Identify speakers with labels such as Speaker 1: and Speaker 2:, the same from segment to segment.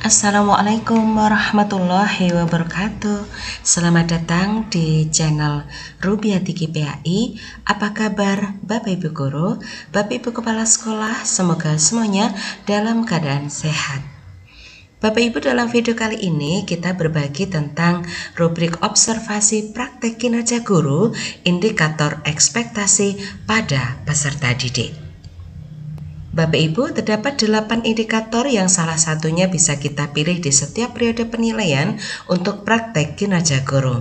Speaker 1: Assalamualaikum warahmatullahi wabarakatuh. Selamat datang di channel Rubiati GPAI. Apa kabar Bapak Ibu Guru, Bapak Ibu Kepala Sekolah? Semoga semuanya dalam keadaan sehat. Bapak Ibu, dalam video kali ini kita berbagi tentang rubrik observasi praktek kinerja guru, indikator ekspektasi pada peserta didik. Bapak Ibu, terdapat 8 indikator yang salah satunya bisa kita pilih di setiap periode penilaian untuk praktek kinerja guru,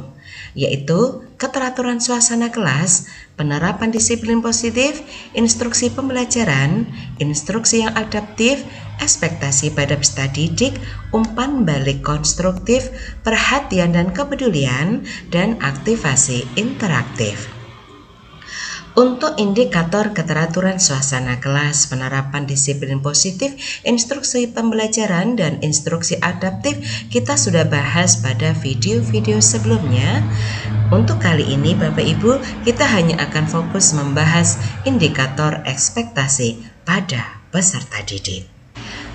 Speaker 1: yaitu keteraturan suasana kelas, penerapan disiplin positif, instruksi pembelajaran, instruksi yang adaptif, ekspektasi pada peserta didik, umpan balik konstruktif, perhatian dan kepedulian, dan aktivasi interaktif. Untuk indikator keteraturan suasana kelas, penerapan disiplin positif, instruksi pembelajaran, dan instruksi adaptif kita sudah bahas pada video-video sebelumnya. Untuk kali ini Bapak Ibu, kita hanya akan fokus membahas indikator ekspektasi pada peserta didik.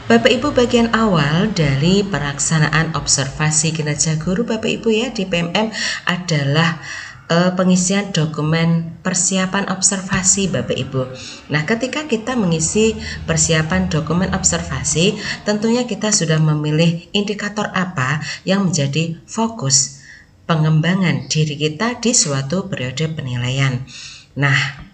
Speaker 1: Bapak Ibu, bagian awal dari pelaksanaan observasi kinerja guru Bapak Ibu ya di PMM adalah pengisian dokumen persiapan observasi Bapak Ibu. Nah, ketika kita mengisi persiapan dokumen observasi, tentunya kita sudah memilih indikator apa yang menjadi fokus pengembangan diri kita di suatu periode penilaian. Nah,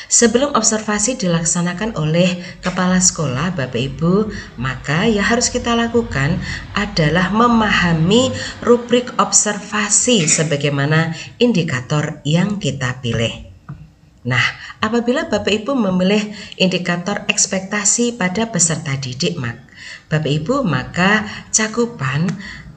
Speaker 1: sebelum observasi dilaksanakan oleh kepala sekolah Bapak Ibu, maka yang harus kita lakukan adalah memahami rubrik observasi sebagaimana indikator yang kita pilih. Nah, apabila Bapak Ibu memilih indikator ekspektasi pada peserta didik, Bapak Ibu, maka cakupan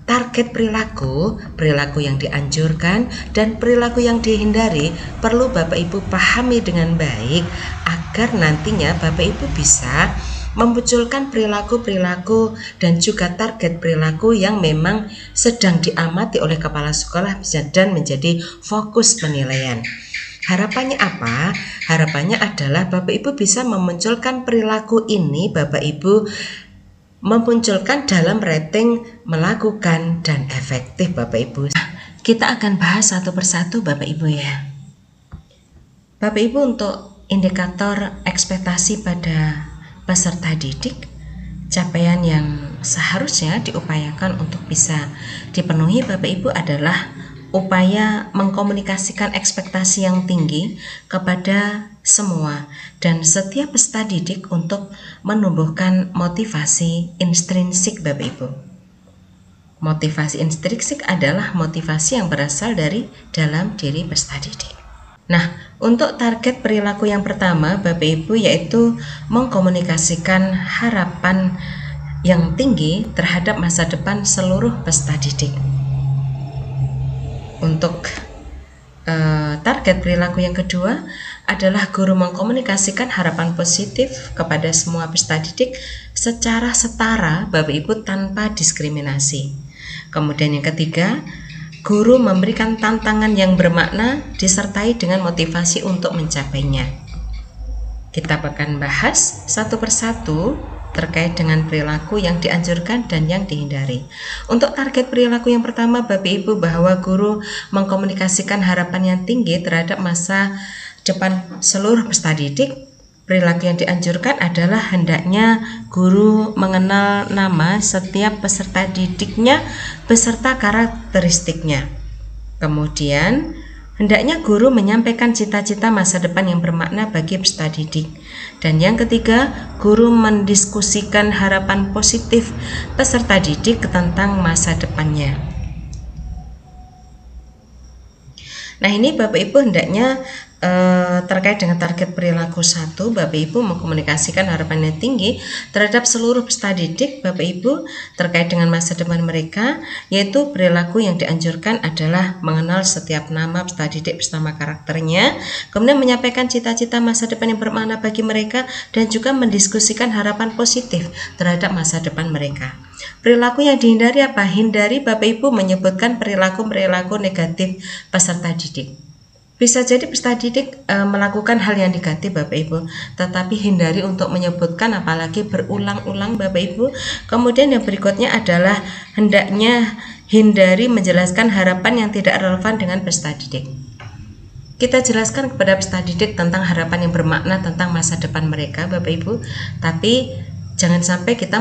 Speaker 1: target perilaku yang dianjurkan, dan perilaku yang dihindari perlu Bapak Ibu pahami dengan baik agar nantinya Bapak Ibu bisa memunculkan perilaku dan juga target perilaku yang memang sedang diamati oleh kepala sekolah dan menjadi fokus penilaian. Harapannya apa? Harapannya adalah Bapak Ibu bisa memunculkan perilaku ini, Bapak Ibu memunculkan dalam rating melakukan dan efektif Bapak Ibu. Kita akan bahas satu persatu Bapak Ibu ya. Bapak Ibu, untuk indikator ekspektasi pada peserta didik, capaian yang seharusnya diupayakan untuk bisa dipenuhi Bapak Ibu adalah upaya mengkomunikasikan ekspektasi yang tinggi kepada semua dan setiap peserta didik untuk menumbuhkan motivasi intrinsik Bapak Ibu. Motivasi intrinsik adalah motivasi yang berasal dari dalam diri peserta didik. Nah, untuk target perilaku yang pertama Bapak Ibu yaitu mengkomunikasikan harapan yang tinggi terhadap masa depan seluruh peserta didik. Untuk target perilaku yang kedua adalah guru mengkomunikasikan harapan positif kepada semua peserta didik secara setara Bapak Ibu tanpa diskriminasi. Kemudian yang ketiga, guru memberikan tantangan yang bermakna disertai dengan motivasi untuk mencapainya. Kita akan bahas satu persatu terkait dengan perilaku yang dianjurkan dan yang dihindari. Untuk target perilaku yang pertama Bapak Ibu, bahwa guru mengkomunikasikan harapan yang tinggi terhadap masa depan seluruh peserta didik. Perilaku yang dianjurkan adalah hendaknya guru mengenal nama setiap peserta didiknya beserta karakteristiknya. Kemudian hendaknya guru menyampaikan cita-cita masa depan yang bermakna bagi peserta didik. Dan yang ketiga, guru mendiskusikan harapan positif peserta didik tentang masa depannya. Nah, ini Bapak Ibu hendaknya terkait dengan target perilaku 1, Bapak Ibu mengkomunikasikan harapan yang tinggi terhadap seluruh peserta didik Bapak Ibu terkait dengan masa depan mereka, yaitu perilaku yang dianjurkan adalah mengenal setiap nama peserta didik bersama karakternya, kemudian menyampaikan cita-cita masa depan yang bermakna bagi mereka, dan juga mendiskusikan harapan positif terhadap masa depan mereka. Perilaku yang dihindari apa? Hindari Bapak Ibu menyebutkan perilaku negatif peserta didik. Bisa jadi peserta didik melakukan hal yang negatif Bapak Ibu, tetapi hindari untuk menyebutkan apalagi berulang-ulang Bapak Ibu. Kemudian yang berikutnya adalah hendaknya hindari menjelaskan harapan yang tidak relevan dengan peserta didik. Kita jelaskan kepada peserta didik tentang harapan yang bermakna tentang masa depan mereka Bapak Ibu, tapi jangan sampai kita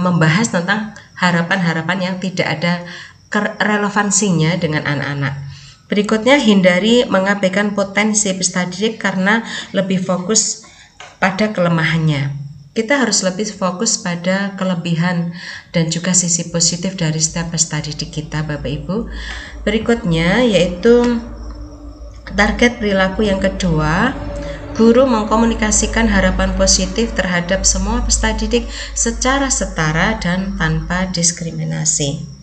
Speaker 1: membahas tentang harapan-harapan yang tidak ada relevansinya dengan anak-anak. Berikutnya, hindari mengabaikan potensi peserta didik karena lebih fokus pada kelemahannya. Kita harus lebih fokus pada kelebihan dan juga sisi positif dari setiap peserta didik kita Bapak Ibu. Berikutnya yaitu target perilaku yang kedua, guru mengkomunikasikan harapan positif terhadap semua peserta didik secara setara dan tanpa diskriminasi.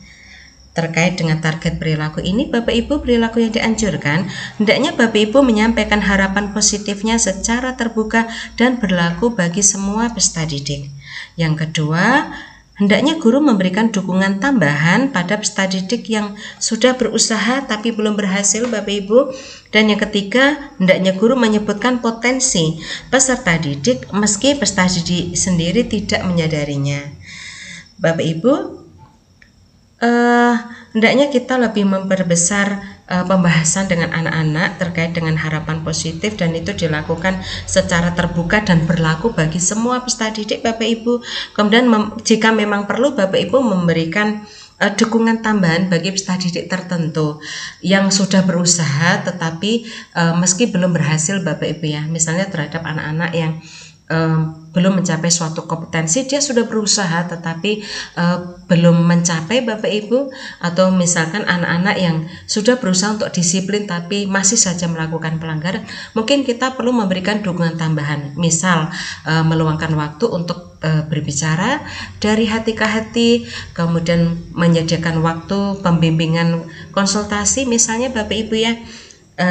Speaker 1: Terkait dengan target perilaku ini, Bapak Ibu, perilaku yang dianjurkan, hendaknya Bapak Ibu menyampaikan harapan positifnya secara terbuka dan berlaku bagi semua peserta didik. Yang kedua, hendaknya guru memberikan dukungan tambahan pada peserta didik yang sudah berusaha tapi belum berhasil Bapak Ibu. Dan yang ketiga, hendaknya guru menyebutkan potensi peserta didik meski peserta didik sendiri tidak menyadarinya. Bapak Ibu, hendaknya kita lebih memperbesar pembahasan dengan anak-anak terkait dengan harapan positif, dan itu dilakukan secara terbuka dan berlaku bagi semua peserta didik Bapak Ibu. Kemudian jika memang perlu Bapak Ibu memberikan dukungan tambahan bagi peserta didik tertentu yang sudah berusaha tetapi meski belum berhasil Bapak Ibu ya, misalnya terhadap anak-anak yang belum mencapai suatu kompetensi, dia sudah berusaha tetapi belum mencapai Bapak Ibu, atau misalkan anak-anak yang sudah berusaha untuk disiplin tapi masih saja melakukan pelanggaran, mungkin kita perlu memberikan dukungan tambahan, misal meluangkan waktu untuk berbicara dari hati ke hati, kemudian menyediakan waktu pembimbingan konsultasi misalnya Bapak Ibu ya,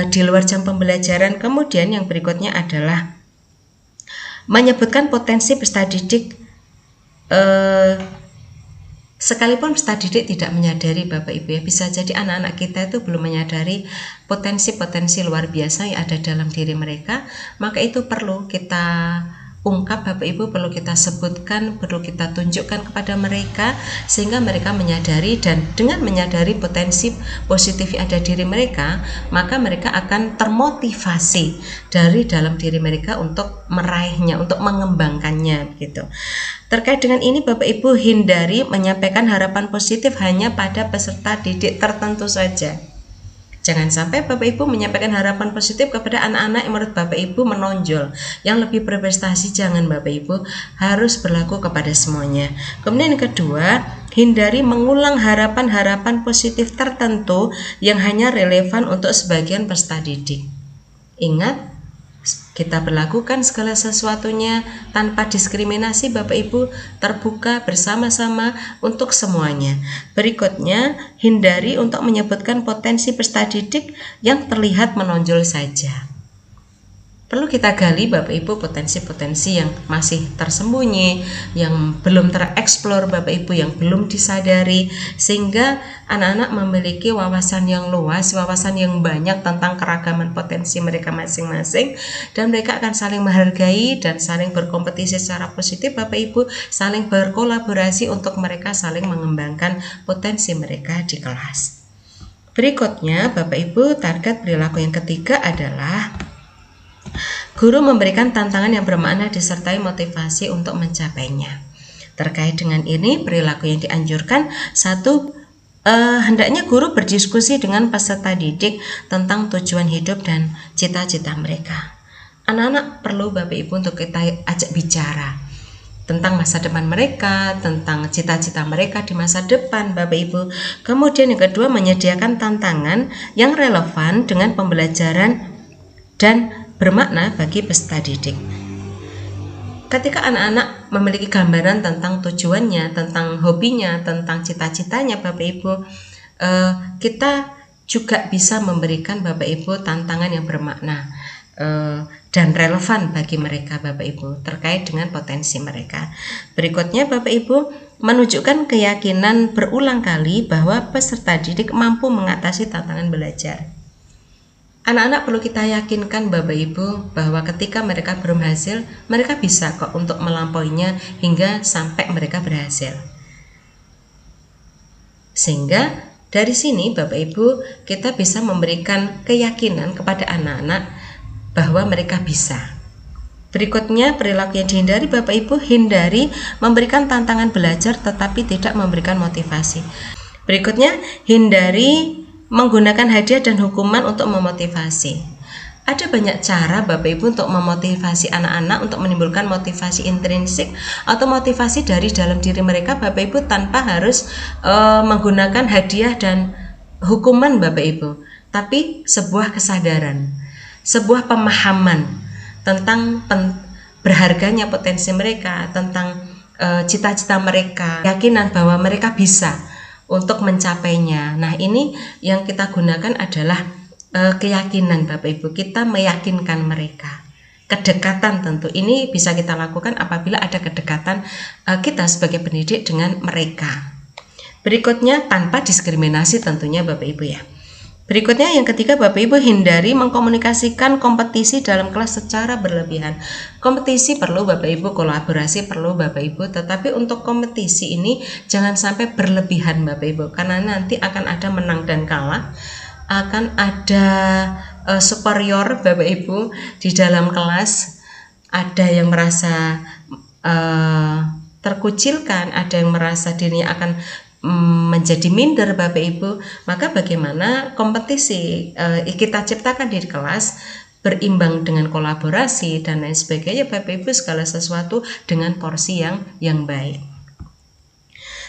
Speaker 1: di luar jam pembelajaran. Kemudian yang berikutnya adalah menyebutkan potensi peserta didik sekalipun peserta didik tidak menyadari Bapak Ibu ya, bisa jadi anak-anak kita itu belum menyadari potensi-potensi luar biasa yang ada dalam diri mereka, maka itu perlu kita ungkap Bapak Ibu, perlu kita sebutkan, perlu kita tunjukkan kepada mereka sehingga mereka menyadari, dan dengan menyadari potensi positif yang ada di diri mereka, maka mereka akan termotivasi dari dalam diri mereka untuk meraihnya, untuk mengembangkannya gitu. Terkait dengan ini Bapak Ibu, hindari menyampaikan harapan positif hanya pada peserta didik tertentu saja. Jangan sampai Bapak Ibu menyampaikan harapan positif kepada anak-anak yang menurut Bapak Ibu menonjol, yang lebih berprestasi. Jangan Bapak Ibu, harus berlaku kepada semuanya. Kemudian yang kedua, hindari mengulang harapan-harapan positif tertentu yang hanya relevan untuk sebagian peserta didik. Ingat, kita berlakukan segala sesuatunya tanpa diskriminasi Bapak Ibu, terbuka bersama-sama untuk semuanya. Berikutnya, hindari untuk menyebutkan potensi peserta didik yang terlihat menonjol saja. Perlu kita gali Bapak Ibu potensi-potensi yang masih tersembunyi, yang belum tereksplor Bapak Ibu, yang belum disadari, sehingga anak-anak memiliki wawasan yang luas, wawasan yang banyak tentang keragaman potensi mereka masing-masing, dan mereka akan saling menghargai dan saling berkompetisi secara positif Bapak Ibu, saling berkolaborasi untuk mereka saling mengembangkan potensi mereka di kelas. Berikutnya Bapak Ibu, target perilaku yang ketiga adalah guru memberikan tantangan yang bermakna disertai motivasi untuk mencapainya. Terkait dengan ini, perilaku yang dianjurkan, satu, hendaknya guru berdiskusi dengan peserta didik tentang tujuan hidup dan cita-cita mereka. Anak-anak perlu Bapak Ibu untuk kita ajak bicara tentang masa depan mereka, tentang cita-cita mereka di masa depan Bapak Ibu. Kemudian yang kedua, menyediakan tantangan yang relevan dengan pembelajaran dan bermakna bagi peserta didik. Ketika anak-anak memiliki gambaran tentang tujuannya, tentang hobinya, tentang cita-citanya Bapak Ibu, kita juga bisa memberikan Bapak Ibu tantangan yang bermakna dan relevan bagi mereka Bapak Ibu terkait dengan potensi mereka. Berikutnya Bapak Ibu, menunjukkan keyakinan berulang kali bahwa peserta didik mampu mengatasi tantangan belajar. Anak-anak perlu kita yakinkan Bapak Ibu bahwa ketika mereka belum hasil, mereka bisa kok untuk melampauinya hingga sampai mereka berhasil. Sehingga dari sini Bapak Ibu kita bisa memberikan keyakinan kepada anak-anak bahwa mereka bisa. Berikutnya, perilaku yang dihindari Bapak Ibu, hindari memberikan tantangan belajar tetapi tidak memberikan motivasi. Berikutnya, hindari menggunakan hadiah dan hukuman untuk memotivasi. Ada banyak cara Bapak Ibu untuk memotivasi anak-anak, untuk menimbulkan motivasi intrinsik atau motivasi dari dalam diri mereka Bapak Ibu tanpa harus menggunakan hadiah dan hukuman Bapak Ibu, tapi sebuah kesadaran, sebuah pemahaman tentang berharganya potensi mereka, tentang cita-cita mereka, keyakinan bahwa mereka bisa untuk mencapainya. Nah, ini yang kita gunakan adalah keyakinan Bapak Ibu, kita meyakinkan mereka. Kedekatan tentu ini bisa kita lakukan apabila ada kedekatan kita sebagai pendidik dengan mereka. Berikutnya, tanpa diskriminasi tentunya Bapak Ibu ya. Berikutnya yang ketiga Bapak Ibu, hindari mengkomunikasikan kompetisi dalam kelas secara berlebihan. Kompetisi perlu Bapak Ibu, kolaborasi perlu Bapak Ibu, tetapi untuk kompetisi ini jangan sampai berlebihan Bapak Ibu, karena nanti akan ada menang dan kalah, akan ada superior Bapak Ibu di dalam kelas, ada yang merasa terkucilkan, ada yang merasa dirinya akan menjadi minder Bapak Ibu. Maka bagaimana kompetisi kita ciptakan di kelas berimbang dengan kolaborasi dan lain sebagainya Bapak Ibu, segala sesuatu dengan porsi yang baik.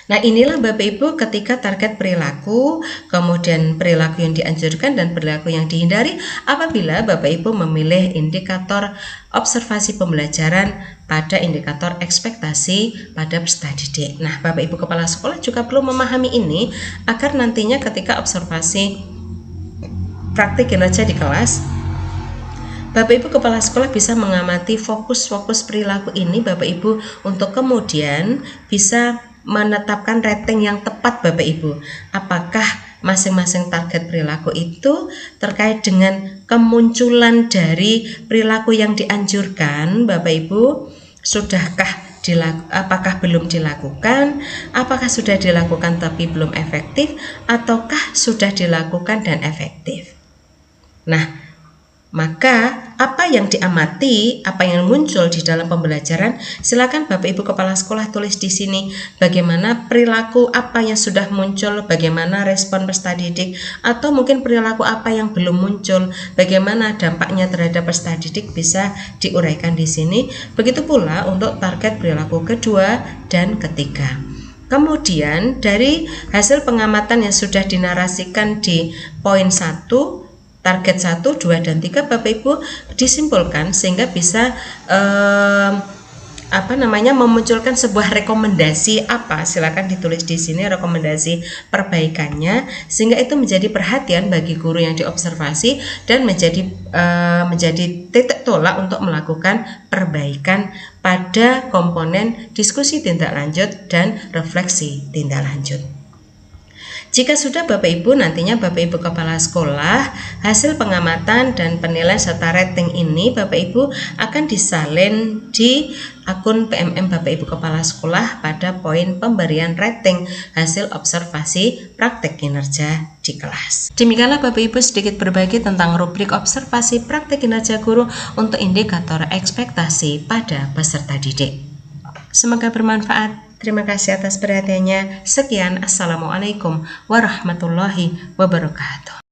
Speaker 1: Nah, inilah Bapak Ibu ketika target perilaku, kemudian perilaku yang dianjurkan dan perilaku yang dihindari apabila Bapak Ibu memilih indikator observasi pembelajaran pada indikator ekspektasi pada peserta didik. Nah, Bapak Ibu Kepala Sekolah juga perlu memahami ini agar nantinya ketika observasi praktik kinerja di kelas, Bapak Ibu Kepala Sekolah bisa mengamati fokus-fokus perilaku ini Bapak Ibu untuk kemudian bisa menetapkan rating yang tepat Bapak Ibu. Apakah masing-masing target perilaku itu terkait dengan kemunculan dari perilaku yang dianjurkan Bapak Ibu, sudahkah apakah belum dilakukan, apakah sudah dilakukan tapi belum efektif, ataukah sudah dilakukan dan efektif. Nah, maka apa yang diamati, apa yang muncul di dalam pembelajaran, silakan Bapak Ibu Kepala Sekolah tulis di sini bagaimana perilaku apa yang sudah muncul, bagaimana respon peserta didik, atau mungkin perilaku apa yang belum muncul, bagaimana dampaknya terhadap peserta didik bisa diuraikan di sini. Begitu pula untuk target perilaku kedua dan ketiga. Kemudian dari hasil pengamatan yang sudah dinarasikan di poin 1, target 1, 2, dan 3 Bapak Ibu disimpulkan sehingga bisa memunculkan sebuah rekomendasi apa, silakan ditulis di sini rekomendasi perbaikannya sehingga itu menjadi perhatian bagi guru yang diobservasi dan menjadi titik tolak untuk melakukan perbaikan pada komponen diskusi tindak lanjut dan refleksi tindak lanjut. Jika sudah Bapak Ibu, nantinya Bapak Ibu Kepala Sekolah, hasil pengamatan dan penilaian serta rating ini Bapak Ibu akan disalin di akun PMM Bapak Ibu Kepala Sekolah pada poin pemberian rating hasil observasi praktek kinerja di kelas. Demikianlah Bapak Ibu sedikit berbagi tentang rubrik observasi praktek kinerja guru untuk indikator ekspektasi pada peserta didik. Semoga bermanfaat. Terima kasih atas perhatiannya. Sekian, Assalamualaikum warahmatullahi wabarakatuh.